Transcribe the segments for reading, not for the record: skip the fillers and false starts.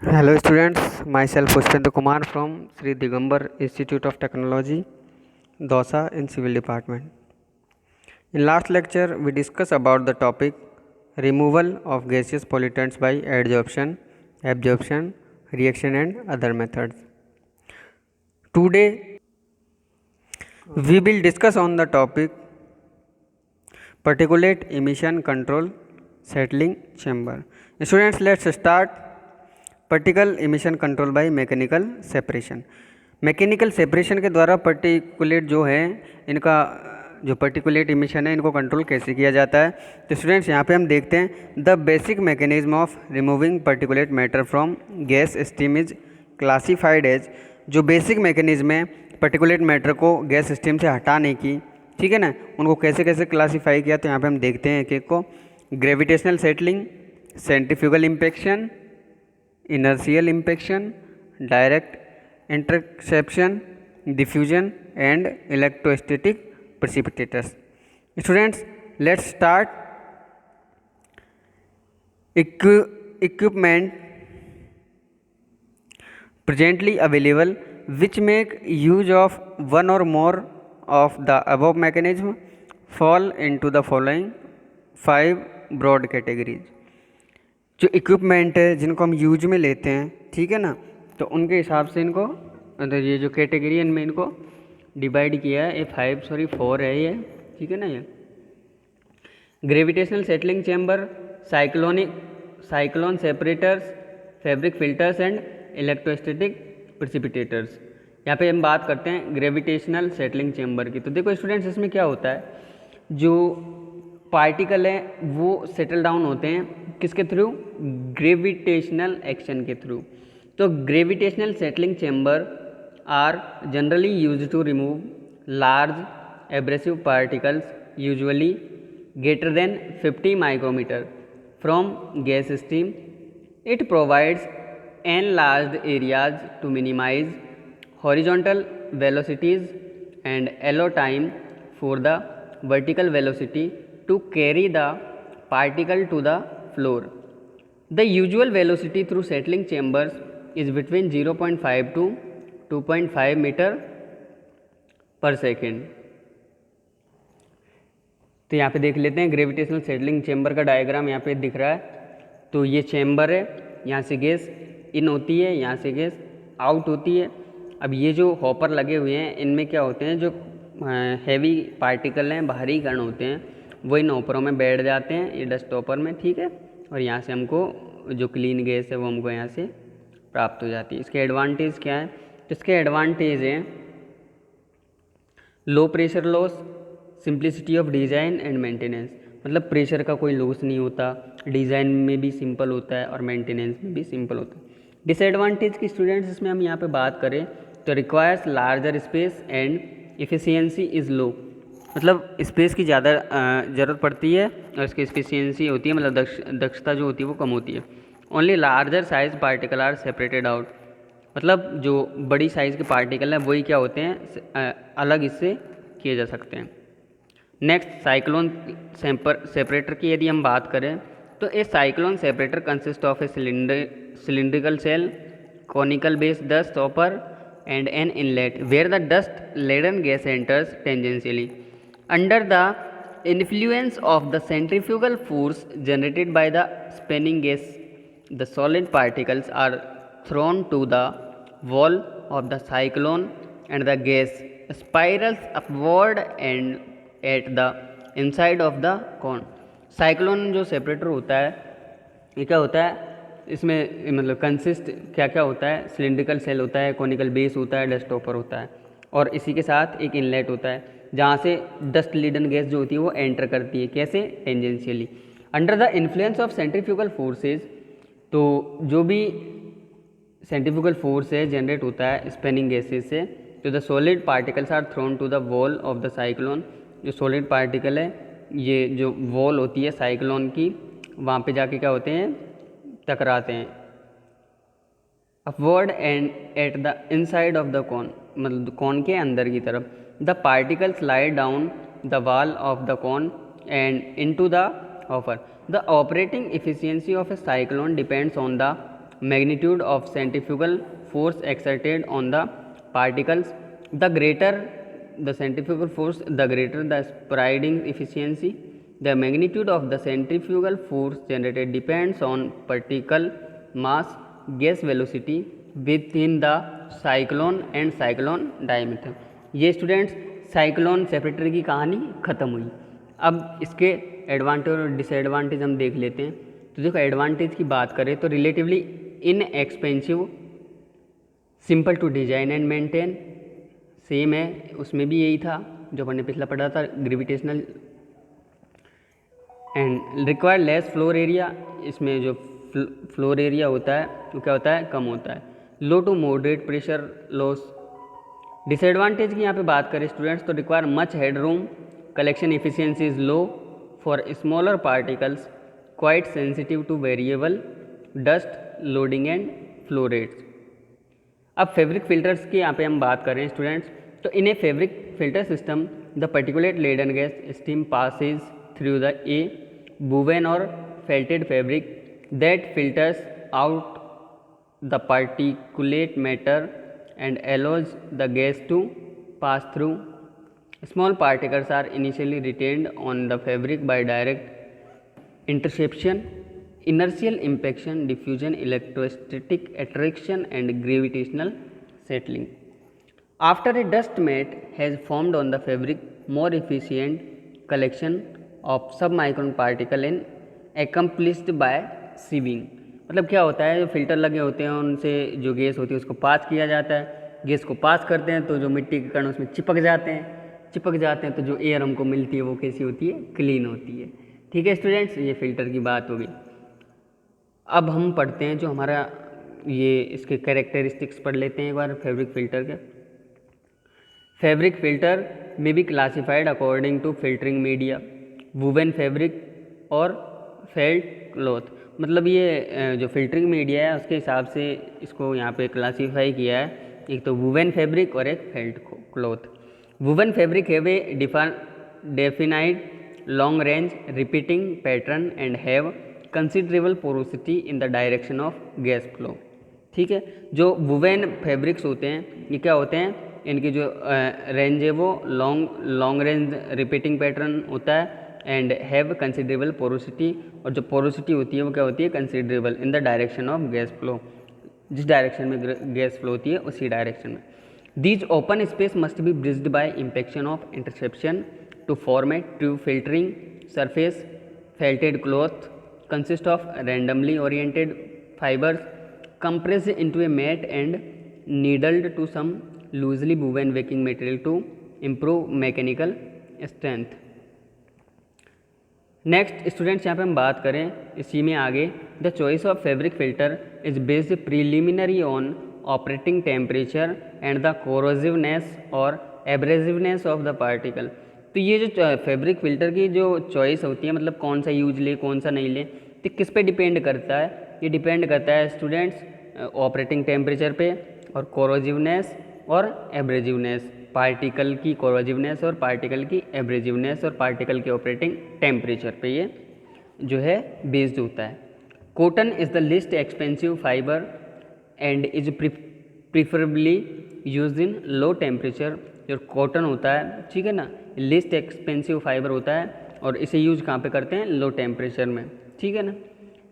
Hello students, myself Pushpendra Kumar from Sri Digambar Institute of Technology, Dausa in Civil Department. In last lecture, we discussed about the topic removal of gaseous pollutants by adsorption, absorption, reaction and other methods. Today, we will discuss on the topic particulate emission control settling chamber. Students, let's start particle emission control by mechanical separation. Mechanical separation के द्वारा particulate जो है इनका जो particulate emission है इनको control कैसे किया जाता है। तो स्टूडेंट्स यहाँ पे हम देखते हैं the basic mechanism of removing particulate matter from gas steam is classified as. जो बेसिक मैकेनिज्म है पर्टिकुलेट मैटर को गैस स्टीम से हटाने की, ठीक है ना, उनको कैसे कैसे क्लासीफाई किया। तो यहाँ पे हम देखते हैं एक एक को। Gravitational settling, centrifugal impaction, inertial impaction, direct interception, diffusion and electrostatic precipitators. Students, let's start. Equipment presently available which make use of one or more of the above mechanism fall into the following 5 broad categories. जो equipment है जिनको हम use में लेते हैं, ठीक है ना, तो उनके हिसाब से इनको ये जो कैटेगरी इनमें इनको डिवाइड किया है। ये 4 है ये, ठीक है ना। ये gravitational settling chamber, cyclone separators, fabric filters and electrostatic precipitators. यहाँ पे हम बात करते हैं ग्रेविटेशनल सेटलिंग चैम्बर की। तो देखो स्टूडेंट्स, इसमें क्या होता है, जो पार्टिकल हैं वो सेटल डाउन होते हैं किसके थ्रू? ग्रेविटेशनल एक्शन के थ्रू। तो gravitational settling chamber are generally used to remove large abrasive particles usually greater than 50 micrometer from gas stream. It provides enlarged areas to minimize horizontal velocities and allow time for the vertical velocity to carry the particle to the floor. The usual velocity through settling chambers is between 0.5 to 2.5 meter per second. तो यहाँ पे देख लेते हैं gravitational settling chamber का diagram यहाँ पे दिख रहा है। तो ये चैम्बर है, यहाँ से गैस इन होती है, यहाँ से गैस आउट होती है। अब ये जो हॉपर लगे हुए हैं इनमें क्या होते हैं, जो हैवी पार्टिकल हैं, भारी कण होते हैं, वो इन हॉपरों में बैठ जाते हैं, ये डस्ट हॉपर में, ठीक है। और यहाँ से हमको जो क्लीन गैस है वो हमको यहाँ से प्राप्त हो जाती है। इसके एडवांटेज क्या है? तो इसके एडवांटेज हैं low pressure loss, simplicity of design and maintenance. मतलब प्रेशर का कोई लॉस नहीं होता, डिज़ाइन में भी सिंपल होता है और मेंटेनेंस में भी सिंपल होता है। डिसएडवांटेज की स्टूडेंट्स इसमें हम यहाँ पे बात करें तो requires larger space and efficiency is low. मतलब स्पेस की ज़्यादा ज़रूरत पड़ती है और इसकी एफिशिएंसी होती है, मतलब दक्षता जो होती है वो कम होती है। Only larger size particle are separated out. मतलब जो बड़ी साइज़ के पार्टिकल हैं वही क्या होते हैं, अलग इससे किए जा सकते हैं। नेक्स्ट, साइक्लोन सेपरेटर की यदि हम बात करें तो a cyclone separator consist of a cylindrical shell, conical base dust hopper and an inlet where the dust laden gas enters tangentially under the influence of the centrifugal force generated by the spinning gas. The solid particles are thrown to the wall of the cyclone and the gas spirals upward and at the inside of the cone. Cyclone जो separator होता है ये क्या होता है, इसमें मतलब consist क्या क्या होता है, सिलिंड्रिकल सेल होता है, कॉनिकल बेस होता है, डस्ट हॉपर होता है और इसी के साथ एक इनलेट होता है जहाँ से डस्ट लीडन गैस जो होती है वो एंटर करती है। कैसे? Tangentially under the influence of centrifugal forces. तो जो भी सेंट्रीफ्यूगल फोर्स है जनरेट होता है स्पिनिंग गैसेज से, तो the solid particles are thrown to the wall of the cyclone. जो सॉलिड पार्टिकल है ये जो वॉल होती है साइक्लोन की, वहाँ पे जाके क्या होते हैं, टकराते हैं upward and at the inside of the cone, मतलब कॉन के अंदर की तरफ। The particles slide down the wall of the cone and into the hopper. The operating efficiency of a cyclone depends on the magnitude of centrifugal force exerted on the particles. The greater the centrifugal force, the greater the spreading efficiency. The magnitude of the centrifugal force generated depends on particle mass, gas velocity within the cyclone and cyclone diameter. ये students cyclone separator की कहानी ख़त्म हुई। अब इसके advantage और disadvantage हम देख लेते हैं। तो देखो एडवांटेज की बात करें तो relatively inexpensive, simple to design and maintain, same है, उसमें भी यही था जो हमने पिछला पढ़ा था, gravitational. And require less floor area, इसमें जो फ्लोर एरिया होता है वो क्या होता है, कम होता है। Low to moderate pressure loss. Disadvantage की यहाँ पे बात करें स्टूडेंट्स तो require much head room, collection efficiency is low for smaller particles, quite sensitive to variable dust loading and flow rates. अब फैब्रिक फिल्टर्स की यहाँ पे हम बात करें स्टूडेंट्स तो in a fabric filter system the particulate laden gas steam passes through the a woven or felted fabric that filters out the particulate matter and allows the gas to pass through. Small particles are initially retained on the fabric by direct interception, inertial impaction, diffusion, electrostatic attraction and gravitational settling. After a dust mat has formed on the fabric, more efficient collection of submicron particle in accomplished by sieving. मतलब क्या होता है, जो filter लगे होते हैं उनसे जो गैस होती है उसको पास किया जाता है। गैस को पास करते हैं तो जो मिट्टी के कण उसमें चिपक जाते हैं तो जो एयर हमको मिलती है वो कैसी होती है, क्लीन होती है। ठीक है स्टूडेंट्स, ये फिल्टर की बात होगी। अब हम पढ़ते हैं जो हमारा ये इसके कैरेक्टरिस्टिक्स पढ़ लेते हैं एक बार फैब्रिक फिल्टर के। Fabric filter may be classified according to filtering media, woven fabric और फेल्ट क्लॉथ। मतलब ये जो फिल्टरिंग मीडिया है उसके हिसाब से इसको यहाँ पे क्लासीफाई किया है, एक तो वुवन फैब्रिक और एक felt cloth. Woven fabric have a defined long range repeating pattern and have considerable porosity in the direction of gas flow. ठीक है, जो वुवन फैब्रिक्स होते हैं ये क्या होते हैं, इनकी जो रेंज है वो लॉन्ग रेंज रिपीटिंग पैटर्न होता है एंड हैव कंसिडरेबल पोरोसिटी, और जो पोरोसिटी होती है वो क्या होती है, considerable in the direction of gas flow. जिस डायरेक्शन में गैस फ्लो होती है उसी डायरेक्शन में। These open space must be bridged by impaction of interception to form a true filtering surface. Felted cloth consist of randomly oriented fibres compressed into a mat and needled to some loosely woven baking material to improve mechanical strength. Next students यहाँ पे हम बात करें इसी में आगे, the choice of fabric filter is based preliminary on operating temperature and the corrosiveness और abrasiveness of the particle. तो ये जो फैब्रिक फिल्टर की जो चॉइस होती है, मतलब कौन सा यूज ले कौन सा नहीं ले, तो किस पे डिपेंड करता है, ये डिपेंड करता है स्टूडेंट्स ऑपरेटिंग टेम्परेचर पे और कोरोजिवनेस और एब्रेजिवनेस, पार्टिकल की कोरोजिवनेस और पार्टिकल की एब्रेजिवनेस और पार्टिकल के ऑपरेटिंग टेम्परेचर पे ये जो है बेस्ड होता है। Cotton is the list expensive fibre and is preferably use in low temperature. जो कॉटन होता है, ठीक है ना, लिस्ट एक्सपेंसिव फाइबर होता है और इसे यूज कहाँ पे करते हैं, लो टेम्परेचर में, ठीक है ना।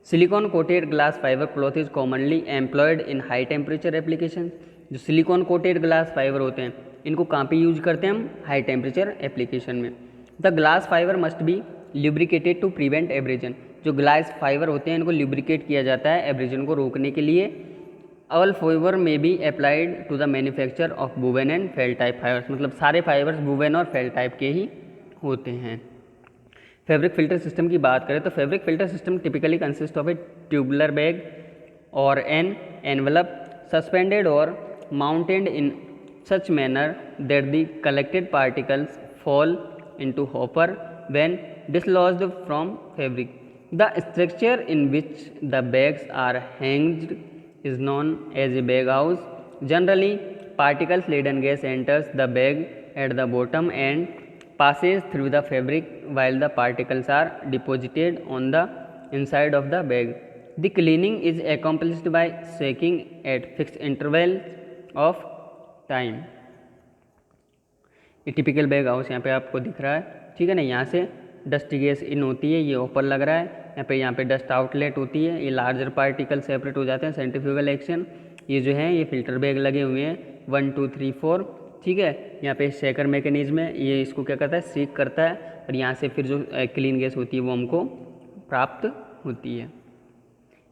Silicon coated glass fibre cloth is commonly employed in high temperature application. जो सिलिकॉन कोटेड ग्लास फाइबर होते हैं इनको कहाँ पे यूज करते हैं हम, हाई टेम्परेचर एप्लीकेशन में। The glass fibre must be lubricated to prevent abrasion. जो ग्लास फाइबर होते हैं इनको ल्यूब्रिकेट किया जाता है एब्रेजन को रोकने के लिए। All fibre may be applied to the manufacture of woven and felt type fibres. मतलब सारे फाइबर्स वुवन और फेल्ट टाइप के ही होते हैं। फैब्रिक फिल्टर सिस्टम की बात करें तो fabric filter system typically consist of A tubular bag और एन एनवलप सस्पेंडेड और mounted in such manner that the collected particles fall into hopper when dislodged from fabric. The structure in which the bags are hanged is known as a bag house. Generally, particles laden gas enters the bag at the bottom and passes through the fabric while the particles are deposited on the inside of the bag. The cleaning is accomplished by shaking at fix interval of time. ये typical bag house यहाँ पे आपको दिख रहा है, ठीक है ना। यहाँ से डस्ट गैस इन होती है, ये ऊपर लग रहा है, यहाँ पे डस्ट आउटलेट होती है, ये लार्जर पार्टिकल सेपरेट हो जाते हैं, सेंट्रीफ्यूगल एक्शन। ये जो है ये फिल्टर बैग लगे हुए हैं 1 2 3 4, ठीक है। यहाँ पे शेकर मैकेनिज्म है, ये इसको क्या करता है, सीक करता है, और यहाँ से फिर जो क्लीन गैस होती है वो हमको प्राप्त होती है।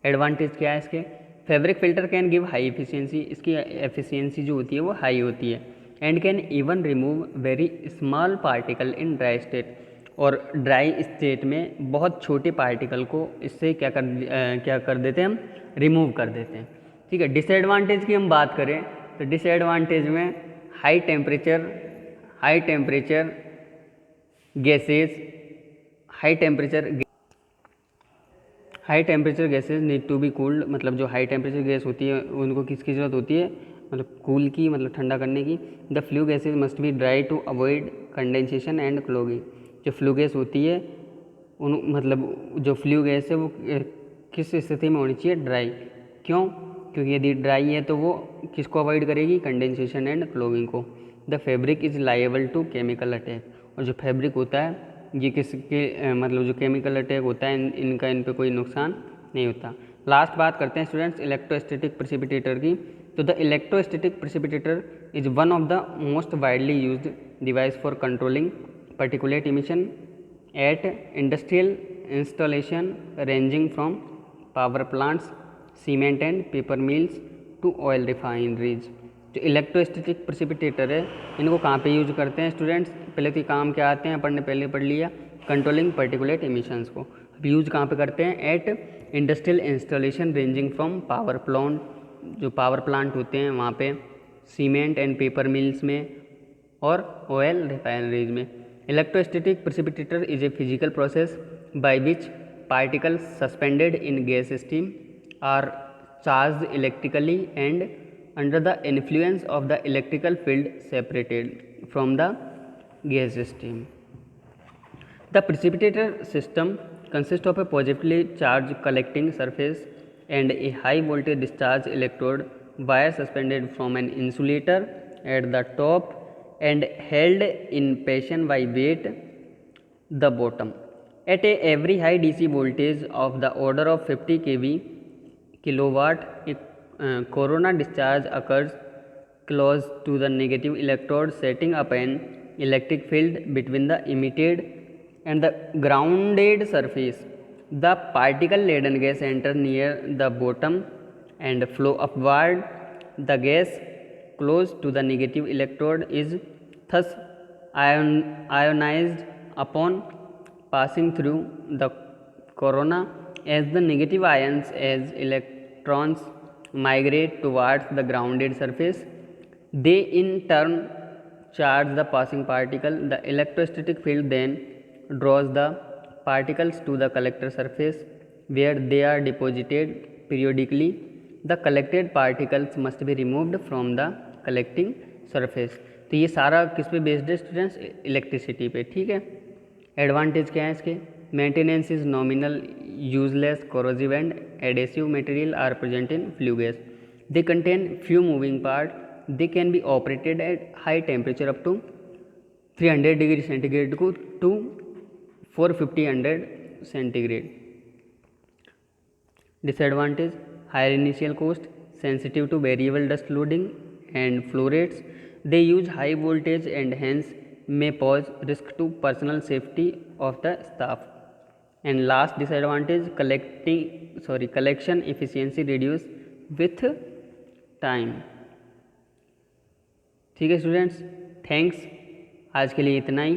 एडवांटेज क्या है इसके, fabric filter can give high efficiency, इसकी एफिशिएंसी जो होती है वो हाई होती है, and can even remove very small particle in dry state, और ड्राई स्टेट में बहुत छोटे पार्टिकल को इससे क्या कर देते हैं हम, रिमूव कर देते हैं, ठीक है। डिसएडवांटेज की हम बात करें तो डिसएडवांटेज में high temperature gases, high temperature gases need to be cooled, मतलब जो हाई टेम्परेचर गैस होती है उनको किसकी ज़रूरत होती है, मतलब कूल की, मतलब ठंडा करने की। The flue gases must be dry to avoid condensation and clogging, जो फ्लू गैस होती है उन मतलब जो फ्लू गैस है वो किस स्थिति में होनी चाहिए, ड्राई। क्यों, क्योंकि यदि ड्राई है तो वो किसको अवॉइड करेगी, कंडेंसेशन एंड क्लॉगिंग को। The fabric is liable to chemical attack, और जो फैब्रिक होता है ये किसके मतलब जो केमिकल अटैक होता है इनका इन पे कोई नुकसान नहीं होता। लास्ट बात करते हैं स्टूडेंट्स इलेक्ट्रोस्टैटिक प्रेसिपिटेटर की। तो the electrostatic precipitator is one of the most widely used device for controlling particulate emission at industrial installation ranging from power plants, cement and paper mills to oil refineries। जो electrostatic precipitator है इनको कहाँ पे use करते हैं students, पहले तो काम क्या आते हैं अपन ने पहले पढ़ लिया, कंट्रोलिंग पर्टिकुलेट एमिशंस को। अब यूज कहाँ पे करते हैं, at industrial installation ranging from power plant, जो पावर प्लांट होते हैं वहाँ पे, सीमेंट एंड पेपर मिल्स में, और ऑयल रिफाइनरीज में। Electrostatic precipitator is a physical process by which particles suspended in gas stream are charged electrically and under the influence of the electrical field separated from the gas stream. The precipitator system consists of a positively charged collecting surface and a high voltage discharge electrode wire suspended from an insulator at the top and held in position by weight the bottom. At a every high DC voltage of the order of 50 kV kilowatt, a corona discharge occurs close to the negative electrode, setting up an electric field between the emitted and the grounded surface. The particle laden gas enter near the bottom and flow upward. The gas close to the negative electrode is thus ionized upon passing through the corona. As the negative ions as electrons migrate towards the grounded surface, they in turn charge the passing particle. The electrostatic field then draws the particles to the collector surface where they are deposited periodically. The collected particles must be removed from the collecting surface। तो ये सारा किस पे based है students, electricity पे, ठीक है। Advantage क्या है इसके, maintenance is nominal, useless, corrosive and adhesive material are present in flue gas. They contain few moving part, they can be operated at high temperature up to 300 degree centigrade को to 450 centigrade. Disadvantage higher initial cost, sensitive to variable dust loading and flow rates, they use high voltage and hence may pose risk to personal safety of the staff. And last disadvantage, collection efficiency reduce with time। ठीक है students, thanks, आज के लिए इतना ही।